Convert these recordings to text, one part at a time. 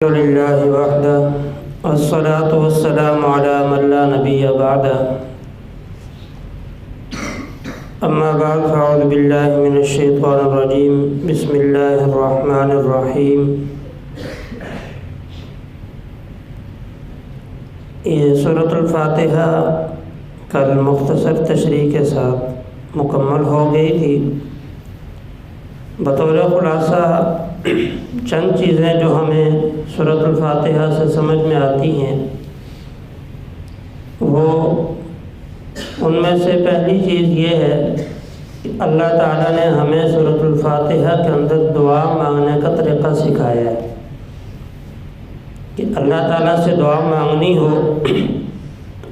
الحمد لله وحده والصلاة والسلام على من لا نبي بعده أما بعد فأعوذ بالله من الشيطان الرجيم بسم الله الرحمن الرحيم یہ سورۃ الفاتحہ کل مختصر تشریح کے ساتھ مکمل ہو گئی تھی۔ بطور خلاصہ چند چیزیں جو ہمیں سورۃ الفاتحہ سے سمجھ میں آتی ہیں، وہ ان میں سے پہلی چیز یہ ہے کہ اللہ تعالیٰ نے ہمیں سورۃ الفاتحہ کے اندر دعا مانگنے کا طریقہ سکھایا ہے کہ اللہ تعالیٰ سے دعا مانگنی ہو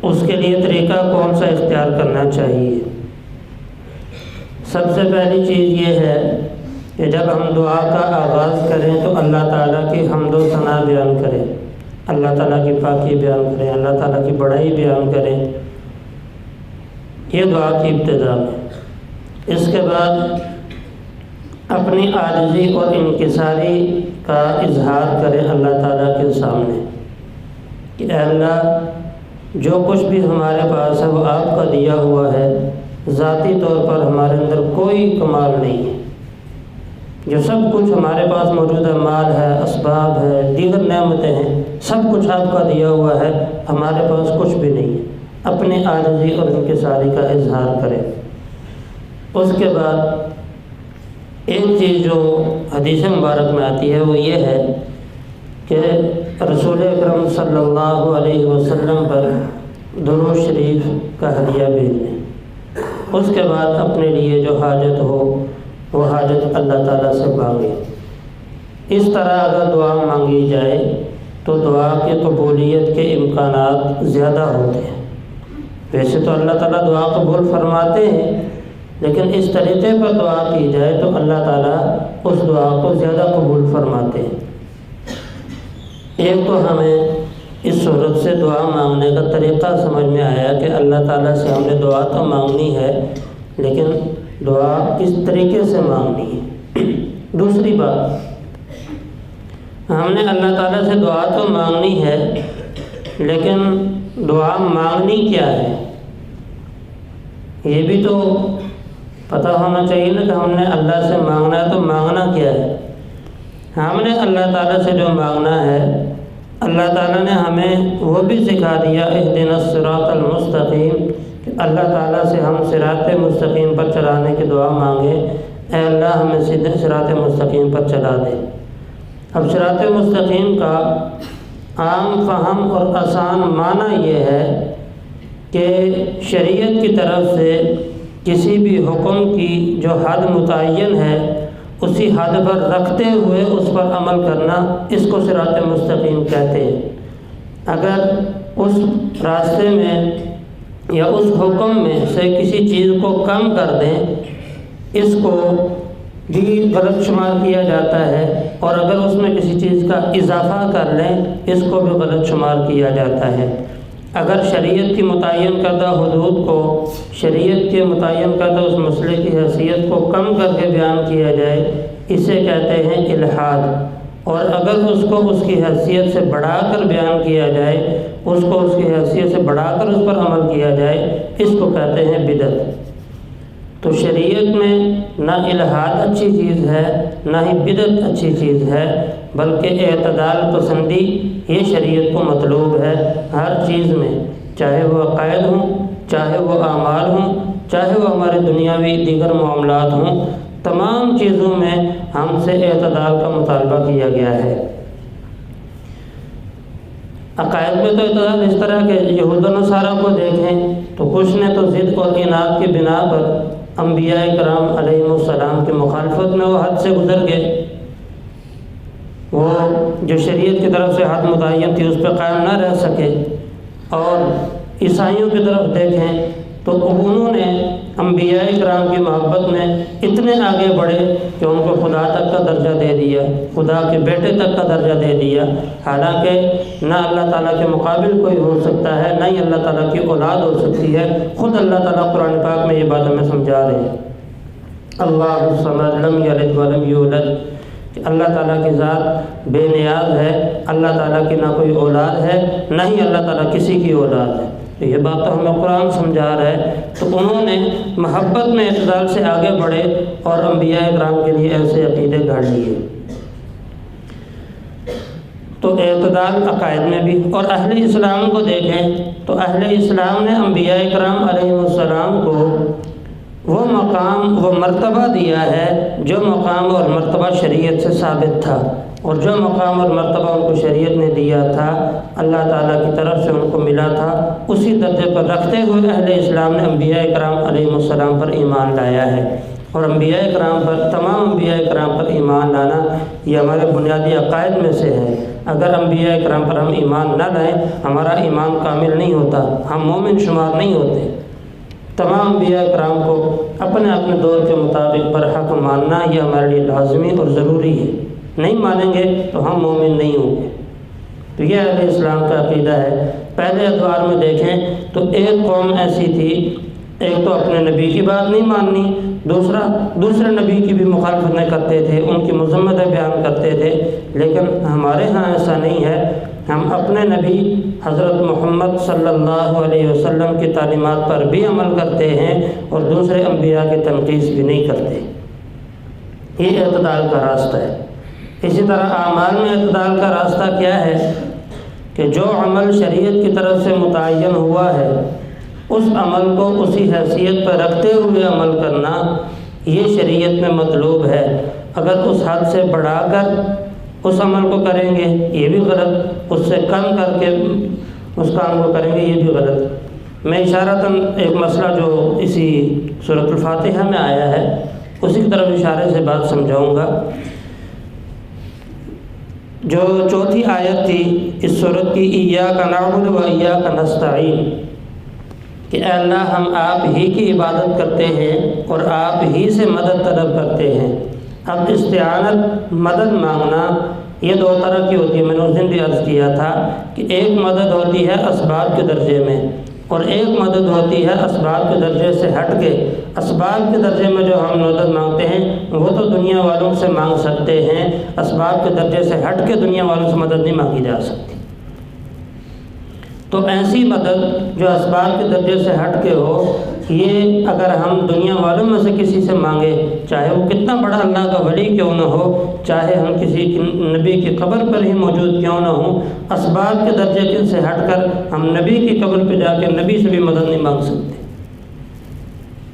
اس کے لیے طریقہ کون سا اختیار کرنا چاہیے۔ سب سے پہلی چیز یہ ہے کہ جب ہم دعا کا آغاز کریں تو اللہ تعالیٰ کی حمد و ثنا بیان کریں، اللہ تعالیٰ کی پاکی بیان کریں، اللہ تعالیٰ کی بڑائی بیان کریں۔ یہ دعا کی ابتدا میں اس کے بعد اپنی عاجزی اور انکساری کا اظہار کریں اللہ تعالیٰ کے سامنے کہ اے اللہ، جو کچھ بھی ہمارے پاس ہے وہ آپ کا دیا ہوا ہے، ذاتی طور پر ہمارے اندر کوئی کمال نہیں ہے۔ جو سب کچھ ہمارے پاس موجود ہے، مال ہے، اسباب ہے، دیگر نعمتیں ہیں، سب کچھ آپ کا دیا ہوا ہے، ہمارے پاس کچھ بھی نہیں ہے۔ اپنی عاجزی اور انکساری کا اظہار کریں۔ اس کے بعد ایک چیز جو حدیث مبارک میں آتی ہے وہ یہ ہے کہ رسول اکرم صلی اللہ علیہ وسلم پر درود شریف کا ہدیہ بھیجیں۔ اس کے بعد اپنے لیے جو حاجت ہو وہ حاجت اللہ تعالیٰ سے مانگے۔ اس طرح اگر دعا مانگی جائے تو دعا کی قبولیت کے امکانات زیادہ ہوتے ہیں۔ ویسے تو اللہ تعالیٰ دعا قبول فرماتے ہیں، لیکن اس طریقے پر دعا کی جائے تو اللہ تعالیٰ اس دعا کو زیادہ قبول فرماتے ہیں۔ ایک تو ہمیں اس صورت سے دعا مانگنے کا طریقہ سمجھ میں آیا کہ اللہ تعالیٰ سے ہم نے دعا تو مانگنی ہے، لیکن دعا کس طریقے سے مانگنی ہے۔ دوسری بات، ہم نے اللہ تعالیٰ سے دعا تو مانگنی ہے، لیکن دعا مانگنی کیا ہے یہ بھی تو پتہ ہونا چاہیے نا کہ ہم نے اللہ سے مانگنا ہے تو مانگنا کیا ہے۔ ہم نے اللہ تعالیٰ سے جو مانگنا ہے، اللہ تعالیٰ نے ہمیں وہ بھی سکھا دیا، اہدنا الصراط المستقیم، کہ اللہ تعالیٰ سے ہم صراط مستقیم پر چلانے کی دعا مانگیں، اے اللہ ہمیں سیدھے صراط مستقیم پر چلا دے۔ اب صراط مستقیم کا عام فہم اور آسان معنی یہ ہے کہ شریعت کی طرف سے کسی بھی حکم کی جو حد متعین ہے اسی حد پر رکھتے ہوئے اس پر عمل کرنا، اس کو صراط مستقیم کہتے ہیں۔ اگر اس راستے میں یا اس حکم میں سے کسی چیز کو کم کر دیں اس کو بھی غلط شمار کیا جاتا ہے، اور اگر اس میں کسی چیز کا اضافہ کر لیں اس کو بھی غلط شمار کیا جاتا ہے۔ اگر شریعت کی متعین کردہ حدود کو، شریعت کے متعین کردہ اس مسئلے کی حیثیت کو کم کر کے بیان کیا جائے اسے کہتے ہیں الحاد، اور اگر اس کو اس کی حیثیت سے بڑھا کر بیان کیا جائے، اس کو اس کی حیثیت سے بڑھا کر اس پر عمل کیا جائے، اس کو کہتے ہیں بدعت۔ تو شریعت میں نہ الحاد اچھی چیز ہے نہ ہی بدعت اچھی چیز ہے، بلکہ اعتدال پسندی یہ شریعت کو مطلوب ہے ہر چیز میں، چاہے وہ عقائد ہوں، چاہے وہ اعمال ہوں، چاہے وہ ہمارے دنیاوی دیگر معاملات ہوں، تمام چیزوں میں ہم سے اعتدال کا مطالبہ کیا گیا ہے۔ عقائد میں تو اعتدال اس طرح کہ یہود و نصارہ کو دیکھیں تو کچھ نے تو ضد اور اناد کی بنا پر انبیاء کرام علیہ السلام کی مخالفت میں وہ حد سے گزر گئے، وہ جو شریعت کی طرف سے حد متعین تھی اس پہ قائم نہ رہ سکے۔ اور عیسائیوں کی طرف دیکھیں تو انہوں نے انبیاء کرام کی محبت میں اتنے آگے بڑھے کہ ان کو خدا تک کا درجہ دے دیا، خدا کے بیٹے تک کا درجہ دے دیا، حالانکہ نہ اللہ تعالیٰ کے مقابل کوئی ہو سکتا ہے، نہ ہی اللہ تعالیٰ کی اولاد ہو سکتی ہے۔ خود اللہ تعالیٰ قرآن پاک میں یہ بات ہمیں سمجھا رہے ہیں۔ اللہ الصمد لم یلد ولم یولد کہ اللہ تعالیٰ کی ذات بے نیاز ہے، اللہ تعالیٰ کی نہ کوئی اولاد ہے، نہ ہی اللہ تعالیٰ کسی کی اولاد ہے۔ تو یہ بات تو ہمیں قرآن سمجھا رہا ہے۔ تو انہوں نے محبت میں اعتدال سے آگے بڑھے اور انبیاء کرام کے لیے ایسے عقیدے گھڑ لیے۔ تو اعتدال عقائد میں بھی، اور اہل اسلام کو دیکھیں تو اہل اسلام نے انبیاء کرام علیہ السلام کو وہ مقام، وہ مرتبہ دیا ہے جو مقام اور مرتبہ شریعت سے ثابت تھا، اور جو مقام اور مرتبہ ان کو شریعت نے دیا تھا، اللہ تعالیٰ کی طرف سے ان کو ملا تھا، اسی درجے پر رکھتے ہوئے اہل اسلام نے انبیاء کرام علیہ السلام پر ایمان لایا ہے۔ اور انبیاء کرام پر، تمام انبیاء کرام پر ایمان لانا یہ ہمارے بنیادی عقائد میں سے ہے۔ اگر انبیاء کرام پر ہم ایمان نہ لائیں، ہمارا ایمان کامل نہیں ہوتا، ہم مومن شمار نہیں ہوتے۔ تمام انبیاء کرام کو اپنے اپنے دور کے مطابق پر حق ماننا یہ ہمارے لیے لازمی اور ضروری ہے۔ نہیں مانیں گے تو ہم مومن نہیں ہوں گے۔ تو یہ اہل اسلام کا عقیدہ ہے۔ پہلے ادوار میں دیکھیں تو ایک قوم ایسی تھی، ایک تو اپنے نبی کی بات نہیں ماننی، دوسرے نبی کی بھی مخالفتیں کرتے تھے، ان کی مذمتیں بیان کرتے تھے۔ لیکن ہمارے ہاں ایسا نہیں ہے، ہم اپنے نبی حضرت محمد صلی اللہ علیہ وسلم کی تعلیمات پر بھی عمل کرتے ہیں اور دوسرے انبیاء کی تنقید بھی نہیں کرتے۔ یہ اعتدال کا راستہ ہے۔ اسی طرح اعمال میں اعتدال کا راستہ کیا ہے کہ جو عمل شریعت کی طرف سے متعین ہوا ہے، اس عمل کو اسی حیثیت پر رکھتے ہوئے عمل کرنا یہ شریعت میں مطلوب ہے۔ اگر اس حد سے بڑھا کر اس عمل کو کریں گے یہ بھی غلط، اس سے کم کر کے اس کام کو کریں گے یہ بھی غلط۔ میں اشارتاً ایک مسئلہ جو اسی سورۃ الفاتحہ میں آیا ہے اسی کی طرف اشارے سے بات سمجھاؤں گا۔ جو چوتھی آیت تھی اس سورت کی، ایاک نعبد و ایاک نستعین، کہ اے اللہ ہم آپ ہی کی عبادت کرتے ہیں اور آپ ہی سے مدد طلب کرتے ہیں۔ اب استعانت، مدد مانگنا، یہ دو طرح کی ہوتی ہے۔ میں نے اس دن بھی عرض کیا تھا کہ ایک مدد ہوتی ہے اسباب کے درجے میں، اور ایک مدد ہوتی ہے اسباب کے درجے سے ہٹ کے۔ اسباب کے درجے میں جو ہم مدد مانگتے ہیں وہ تو دنیا والوں سے مانگ سکتے ہیں، اسباب کے درجے سے ہٹ کے دنیا والوں سے مدد نہیں مانگی جا سکتی۔ تو ایسی مدد جو اسباب کے درجے سے ہٹ کے ہو، یہ اگر ہم دنیا والوں میں سے کسی سے مانگے، چاہے وہ کتنا بڑا اللہ کا ولی کیوں نہ ہو، چاہے ہم کسی نبی کی قبر پر ہی موجود کیوں نہ ہوں، اسباب کے درجے سے ہٹ کر ہم نبی کی قبر پہ جا کے نبی سے بھی مدد نہیں مانگ سکتے۔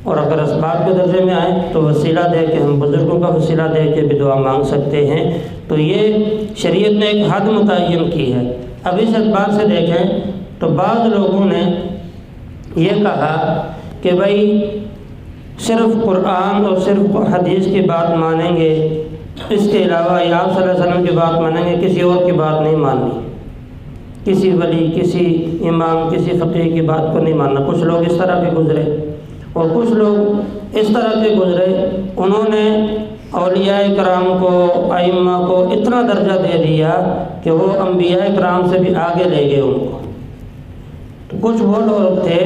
اور اگر اسباب کے درجے میں آئیں تو وسیلہ دے کے، ہم بزرگوں کا وسیلہ دے کے بھی دعا مانگ سکتے ہیں۔ تو یہ شریعت نے ایک حد متعین کی ہے۔ اب اس اعتبار سے دیکھیں تو بعض لوگوں نے یہ کہا کہ بھائی صرف قرآن اور صرف حدیث کی بات مانیں گے، اس کے علاوہ یا آپ صلی اللہ علیہ وسلم کی بات مانیں گے، کسی اور کی بات نہیں ماننی، کسی ولی، کسی امام، کسی فقیہ کی بات کو نہیں ماننا۔ کچھ لوگ اس طرح کے گزرے، اور کچھ لوگ اس طرح کے گزرے، انہوں نے اولیاء کرام کو، ائمہ کو اتنا درجہ دے دیا کہ وہ انبیاء کرام سے بھی آگے لے گئے ان کو۔ تو کچھ وہ لوگ تھے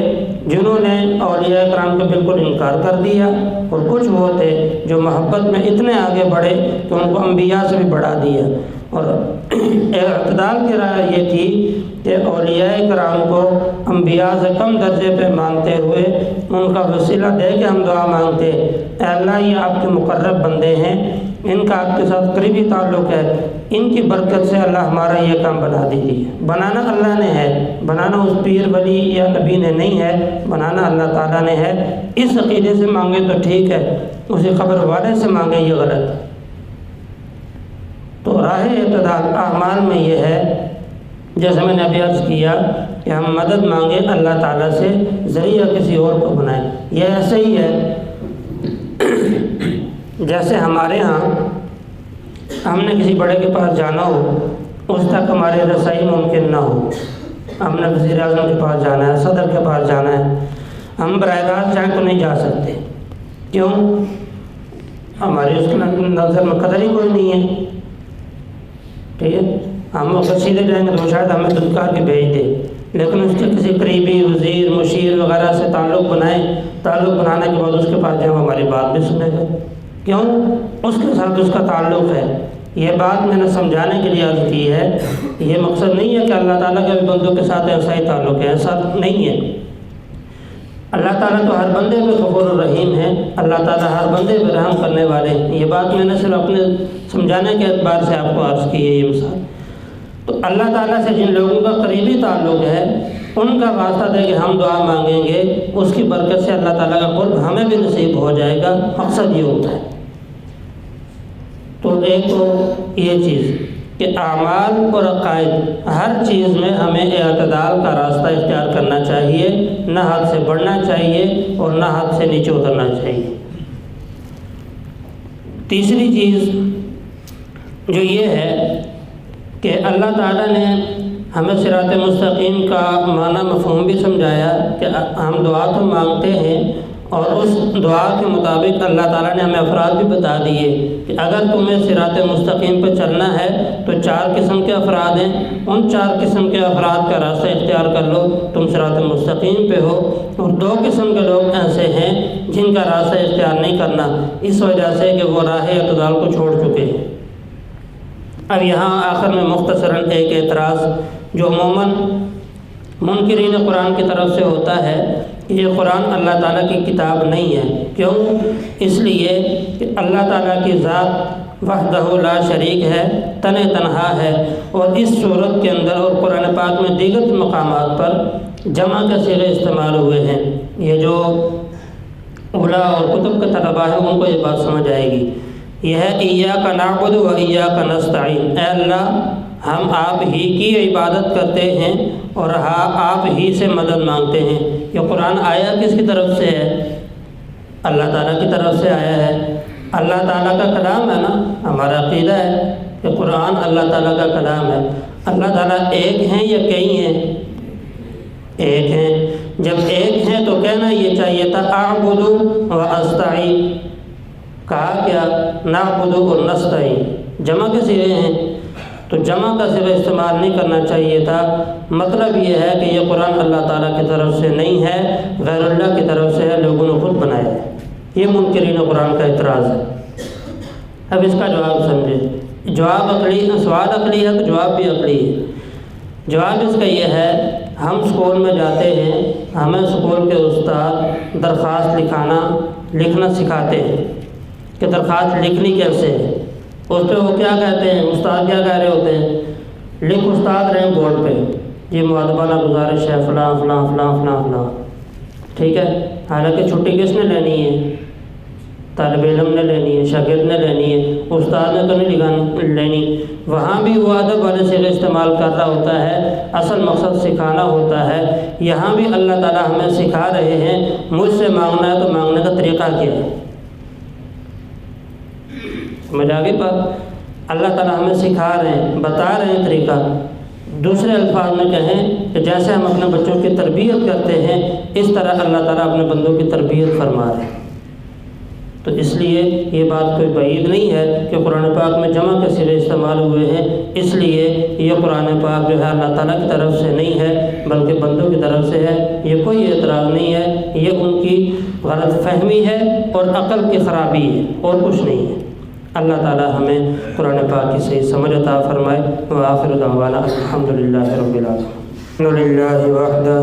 جنہوں نے اولیاء کرام کا بالکل انکار کر دیا، اور کچھ وہ تھے جو محبت میں اتنے آگے بڑھے کہ ان کو انبیاء سے بھی بڑھا دیا۔ اور اعتدال کی رائے یہ تھی کہ اولیاء کرام کو انبیاء سے کم درجے پہ مانتے ہوئے ان کا وسیلہ دے کے ہم دعا مانگتے، اے اللہ یہ آپ کے مقرب بندے ہیں، ان کا آپ کے ساتھ قریبی تعلق ہے، ان کی برکت سے اللہ ہمارا یہ کام بنا دیجیے۔ بنانا اللہ نے ہے، بنانا اس پیر ولی یا نبی نے نہیں ہے، بنانا اللہ تعالیٰ نے ہے۔ اس عقیدے سے مانگے تو ٹھیک ہے، اسی قبر والے سے مانگے یہ غلط ہے۔ تو راہ اعتدال اعمال میں یہ ہے، جیسے میں نے ابھی عرض کیا کہ ہم مدد مانگیں اللہ تعالیٰ سے، ذریعہ کسی اور کو بنائیں۔ یہ ایسے ہی ہے جیسے ہمارے ہاں ہم نے کسی بڑے کے پاس جانا ہو، اس تک ہماری رسائی ممکن نہ ہو۔ ہم نے وزیر اعظم کے پاس جانا ہے، صدر کے پاس جانا ہے، ہم براہ راست جائیں تو نہیں جا سکتے۔ کیوں؟ ہماری اس کے نظر میں قدر ہی کوئی نہیں ہے۔ ٹھیک ہے، ہم اگر سیدھے جائیں گے تو شاید ہمیں دھتکار کے بھیج دے، لیکن اس کے کسی قریبی وزیر، مشیر وغیرہ سے تعلق بنائیں، تعلق بنانے کے بعد اس کے پاس جائیں، ہماری بات بھی سنے گا۔ کیوں؟ اس کے ساتھ اس کا تعلق ہے، یہ بات میں نے سمجھانے کے لیے عرض کی ہے، یہ مقصد نہیں ہے کہ اللہ تعالیٰ کے بندوں کے ساتھ ایسا ہی تعلق ہے، ایسا نہیں ہے۔ اللہ تعالیٰ تو ہر بندے پہ غفور الرحیم ہے، اللہ تعالیٰ ہر بندے پہ رحم کرنے والے ہیں۔ یہ بات میں نے صرف اپنے سمجھانے کے اعتبار سے آپ کو عرض کی ہے یہ مثال۔ تو اللہ تعالیٰ سے جن لوگوں کا قریبی تعلق ہے ان کا واسطہ دے کہ ہم دعا مانگیں گے، اس کی برکت سے اللہ تعالیٰ کا قرب ہمیں بھی نصیب ہو جائے گا، مقصد یہ ہوتا ہے۔ تو ایک تو یہ چیز کہ اعمال اور عقائد ہر چیز میں ہمیں اعتدال کا راستہ اختیار کرنا چاہیے، نہ حد سے بڑھنا چاہیے اور نہ حد سے نیچے اترنا چاہیے۔ تیسری چیز جو یہ ہے کہ اللہ تعالیٰ نے ہمیں صراط مستقیم کا معنی مفہوم بھی سمجھایا کہ ہم دعا تو مانگتے ہیں، اور اس دعا کے مطابق اللہ تعالیٰ نے ہمیں افراد بھی بتا دیے کہ اگر تمہیں صراط مستقیم پہ چلنا ہے تو 4 قسم کے افراد ہیں، ان 4 قسم کے افراد کا راستہ اختیار کر لو، تم صراط مستقیم پہ ہو۔ اور 2 قسم کے لوگ ایسے ہیں جن کا راستہ اختیار نہیں کرنا، اس وجہ سے کہ وہ راہ اعتدال کو چھوڑ چکے ہیں۔ اب یہاں آخر میں مختصراً ایک اعتراض جو عموماً منکرین قرآن کی طرف سے ہوتا ہے، یہ قرآن اللہ تعالیٰ کی کتاب نہیں ہے۔ کیوں؟ اس لیے کہ اللہ تعالیٰ کی ذات وحدہ لا شریک ہے، تنہا ہے، اور اس صورت کے اندر اور قرآن پاک میں دیگر مقامات پر جمع کے صیغے استعمال ہوئے ہیں۔ یہ جو علماء اور کتب کے طلباء ہیں ان کو یہ بات سمجھ آئے گی۔ یہ ہے ایاک نعبد و ایاک نستعین، اے اللہ ہم آپ ہی کی عبادت کرتے ہیں اور آپ ہی سے مدد مانگتے ہیں۔ یہ قرآن آیا کس کی طرف سے ہے؟ اللہ تعالیٰ کی طرف سے آیا ہے۔ اللہ تعالیٰ کا کلام ہے نا، ہمارا عقیدہ ہے کہ قرآن اللہ تعالیٰ کا کلام ہے۔ اللہ تعالیٰ ایک ہیں یا کئی ہیں؟ ایک ہیں۔ جب ایک ہیں تو کہنا یہ چاہیے تھا اعبد و استعین، کہا کیا نعبد و نستعین، جمع کے صیغے ہیں تو جمع کا صیغہ استعمال نہیں کرنا چاہیے تھا۔ مطلب یہ ہے کہ یہ قرآن اللہ تعالیٰ کی طرف سے نہیں ہے، غیر اللہ کی طرف سے ہے، لوگوں نے خود بنایا ہے۔ یہ منکرین قرآن کا اعتراض ہے۔ اب اس کا جواب سمجھے۔ جواب عقلی، سوال عقلی ہے تو جواب بھی عقلی ہے۔ جواب اس کا یہ ہے، ہم اسکول میں جاتے ہیں، ہمیں اسکول کے استاد درخواست لکھنا سکھاتے ہیں کہ درخواست لکھنی کیسے ہے۔ اس پہ وہ کیا کہتے ہیں، استاد کیا کہہ رہے ہوتے ہیں، لکھ استاد رہے بورڈ پہ، یہ مؤدبانہ گزارش ہے فلاں فلاں فلاں فلاں فلاں، ٹھیک ہے۔ حالانکہ چھٹی کس نے لینی ہے؟ طالب علم نے لینی ہے، شاگرد نے لینی ہے، استاد نے تو نہیں لینی۔ وہاں بھی وہ ادب والے صیغے استعمال کر رہا ہوتا ہے، اصل مقصد سکھانا ہوتا ہے۔ یہاں بھی اللہ تعالیٰ ہمیں سکھا رہے ہیں، مجھ سے مانگنا ہے تو مانگنے کا طریقہ کیا ہے۔ سمجھ آ گئی بات؟ اللہ تعالیٰ ہمیں سکھا رہے ہیں، بتا رہے ہیں طریقہ۔ دوسرے الفاظ میں کہیں کہ جیسے ہم اپنے بچوں کی تربیت کرتے ہیں، اس طرح اللہ تعالیٰ اپنے بندوں کی تربیت فرما رہے ہیں۔ تو اس لیے یہ بات کوئی بعید نہیں ہے کہ قرآن پاک میں جمع کے صیغے استعمال ہوئے ہیں، اس لیے یہ قرآن پاک جو ہے اللہ تعالیٰ کی طرف سے نہیں ہے بلکہ بندوں کی طرف سے ہے۔ یہ کوئی اعتراض نہیں ہے، یہ ان کی غلط فہمی ہے اور عقل کی خرابی ہے اور کچھ نہیں ہے۔ اللہ تعالیٰ ہمیں قرآن پاک کی صحیح سمجھ عطا فرمائے۔ وآخر دعوانا الحمد للہ رب العالمین۔ الحمد للہ وحدہ